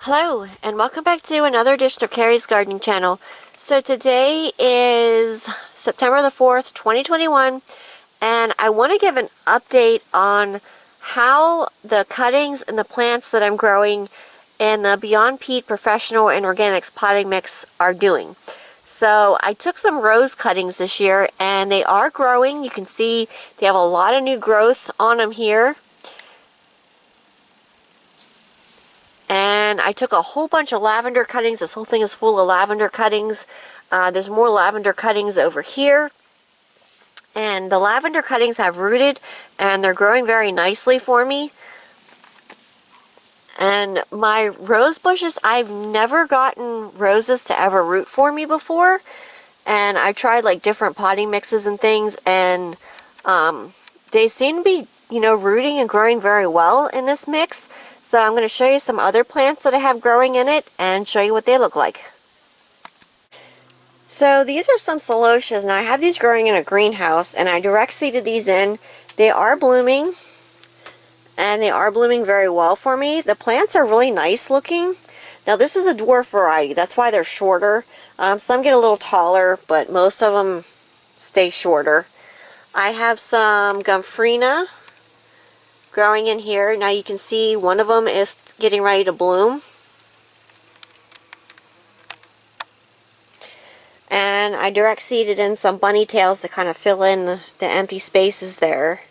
Hello, and welcome back to another edition of Carrie's Gardening Channel. So today is September the 4th, 2021, and I want to give an update on how the cuttings and the plants that I'm growing in the Beyond Peat Professional and Organics potting mix are doing. So I took some rose cuttings this year, and they are growing. You can see they have a lot of new growth on them here. And I took a whole bunch of lavender cuttings. This whole thing is full of lavender cuttings. There's more lavender cuttings over here. And the lavender cuttings have rooted, and they're growing very nicely for me. And my rose bushes, I've never gotten roses to ever root for me before. And I tried like different potting mixes and things, and they seem to be, rooting and growing very well in this mix. So I'm going to show you some other plants that I have growing in it and show you what they look like. So these are some celotias. Now I have these growing in a greenhouse, and I direct seeded these in. They are blooming, and they are blooming very well for me. The plants are really nice looking. Now this is a dwarf variety. That's why they're shorter. Some get a little taller, but most of them stay shorter. I have some Gumprina growing in here. Now you can see one of them is getting ready to bloom. And I direct seeded in some bunny tails to kind of fill in the empty spaces there.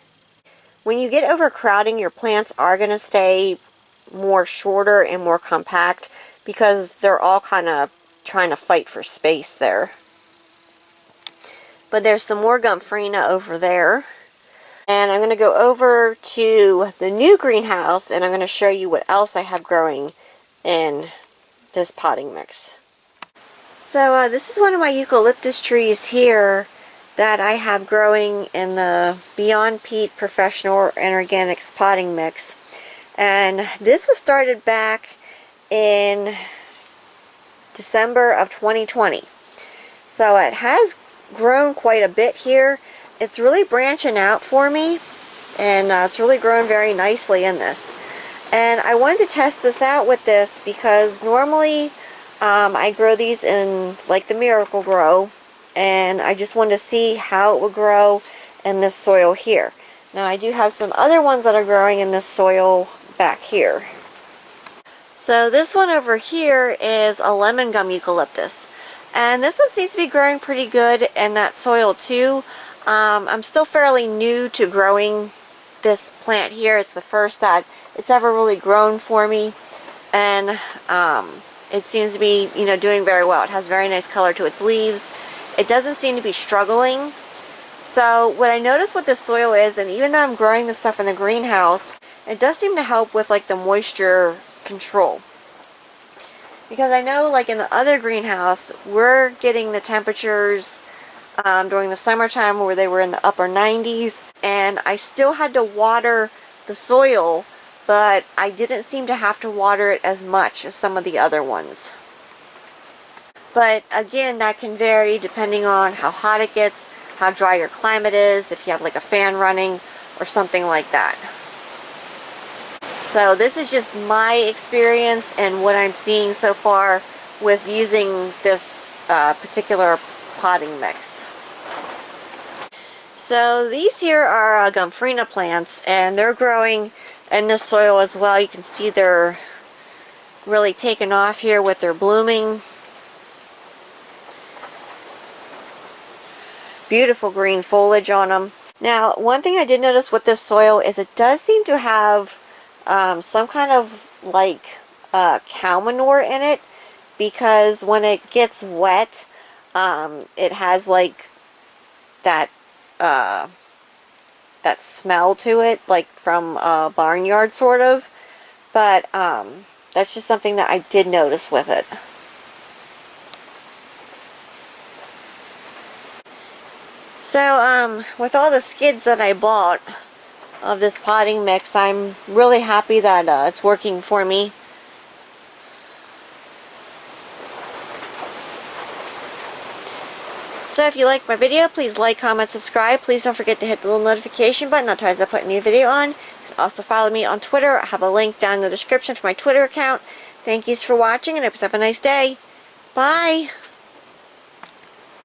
When you get overcrowding, your plants are going to stay more shorter and more compact because they're all kind of trying to fight for space there. But there's some more Gumprina over there. And I'm going to go over to the new greenhouse, and I'm going to show you what else I have growing in this potting mix. So this is one of my eucalyptus trees here that I have growing in the Beyond Peat Professional and Organics potting mix. And this was started back in December of 2020. So it has grown quite a bit here. It's really branching out for me, and it's really growing very nicely in this. And I wanted to test this out with this because normally I grow these in like the Miracle Grow, and I just wanted to see how it would grow in this soil here. Now I do have some other ones that are growing in this soil back here. So this one over here is a lemon gum eucalyptus, and this one seems to be growing pretty good in that soil too. I'm still fairly new to growing this plant here. It's the first that it's ever really grown for me, and it seems to be, doing very well. It has very nice color to its leaves. It doesn't seem to be struggling. So what I noticed with this soil is, and even though I'm growing this stuff in the greenhouse, it does seem to help with like the moisture control. Because I know like in the other greenhouse, we're getting the temperatures during the summertime where they were in the upper 90s, and I still had to water the soil, but I didn't seem to have to water it as much as some of the other ones. But again, that can vary depending on how hot it gets, how dry your climate is, if you have like a fan running or something like that. So this is just my experience and what I'm seeing so far with using this particular potting mix. So these here are Gumprina plants, and they're growing in this soil as well. You can see they're really taking off here with their blooming. Beautiful green foliage on them. Now, one thing I did notice with this soil is it does seem to have some kind of like cow manure in it, because when it gets wet, it has like that that smell to it, like from a barnyard sort of. But that's just something that I did notice with it. So with all the skids that I bought of this potting mix, I'm really happy that it's working for me. So if you like my video, please like, comment, subscribe. Please don't forget to hit the little notification button. Otherwise I put a new video on. Also follow me on Twitter. I have a link down in the description for my Twitter account. Thank yous for watching, and I hope you have a nice day. Bye!